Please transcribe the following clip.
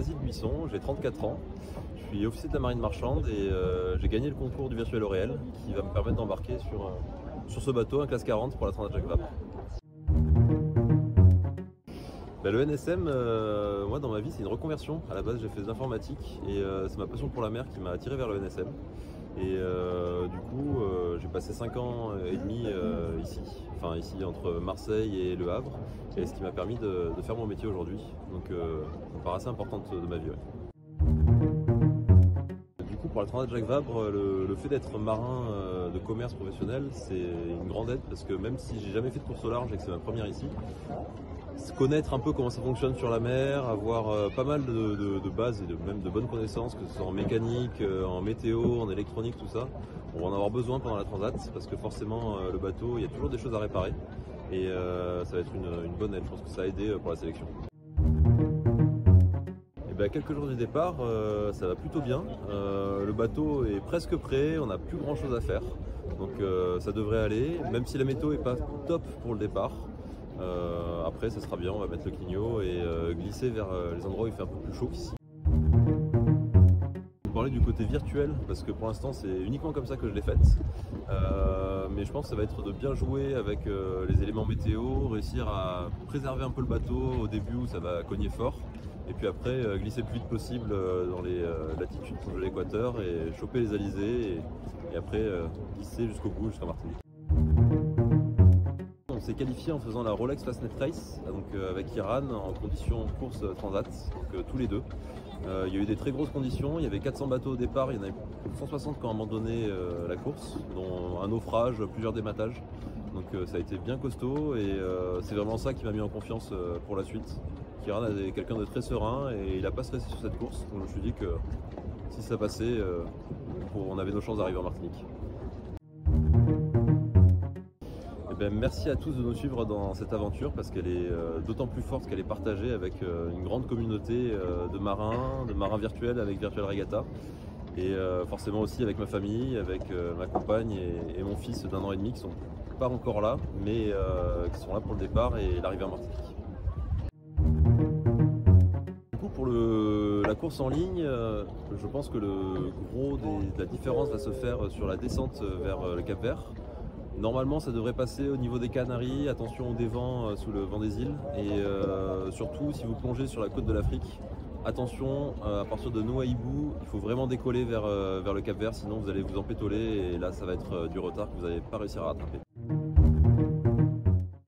Basile Buisson, j'ai 34 ans, je suis officier de la marine marchande et j'ai gagné le concours du virtuel au réel qui va me permettre d'embarquer sur ce bateau, un classe 40 pour la Transat Jacques Vabre. Le NSM, moi dans ma vie c'est une reconversion. À la base j'ai fait de l'informatique et c'est ma passion pour la mer qui m'a attiré vers le NSM. Et du coup j'ai passé 5 ans et demi ici entre Marseille et Le Havre, et ce qui m'a permis de faire mon métier aujourd'hui. Donc une part assez importante de ma vie. Ouais. Du coup pour la Transat Jacques Vabre, le fait d'être marin de commerce professionnel, c'est une grande aide parce que même si j'ai jamais fait de course au large et que c'est ma première ici, connaître un peu comment ça fonctionne sur la mer, avoir pas mal de bases et même de bonnes connaissances, que ce soit en mécanique, en météo, en électronique, tout ça. On va en avoir besoin pendant la transat parce que forcément le bateau, il y a toujours des choses à réparer et ça va être une bonne aide. Je pense que ça a aidé pour la sélection. Et quelques jours du départ, ça va plutôt bien. Le bateau est presque prêt, on n'a plus grand chose à faire. Donc ça devrait aller, même si la météo n'est pas top pour le départ. Après ça sera bien, on va mettre le clignot et glisser vers les endroits où il fait un peu plus chaud qu'ici. Je vais parler du côté virtuel parce que pour l'instant c'est uniquement comme ça que je l'ai faite, mais je pense que ça va être de bien jouer avec les éléments météo, réussir à préserver un peu le bateau au début où ça va cogner fort, et puis après glisser le plus vite possible dans les latitudes proches de l'équateur et choper les alizés et après glisser jusqu'au bout, jusqu'à Martinique. On s'est qualifié en faisant la Rolex Fastnet Race donc avec Iran en conditions course transat, donc tous les deux. Il y a eu des très grosses conditions, il y avait 400 bateaux au départ, il y en avait 160 qui ont abandonné la course, dont un naufrage, plusieurs dématages. Donc ça a été bien costaud et c'est vraiment ça qui m'a mis en confiance pour la suite. Iran est quelqu'un de très serein et il n'a pas stressé sur cette course, donc je me suis dit que si ça passait, on avait nos chances d'arriver en Martinique. Merci à tous de nous suivre dans cette aventure parce qu'elle est d'autant plus forte qu'elle est partagée avec une grande communauté de marins virtuels avec Virtual Regatta, et forcément aussi avec ma famille, avec ma compagne et mon fils d'1 an et demi qui sont pas encore là mais qui sont là pour le départ et l'arrivée en Martinique. Du coup pour la course en ligne, je pense que le gros de la différence va se faire sur la descente vers le Cap Vert. Normalement ça devrait passer au niveau des Canaries, attention au dévent sous le vent des îles, et surtout si vous plongez sur la côte de l'Afrique, attention à partir de Nouadhibou, il faut vraiment décoller vers le Cap Vert, sinon vous allez vous empétoler et là ça va être du retard que vous n'allez pas réussir à rattraper.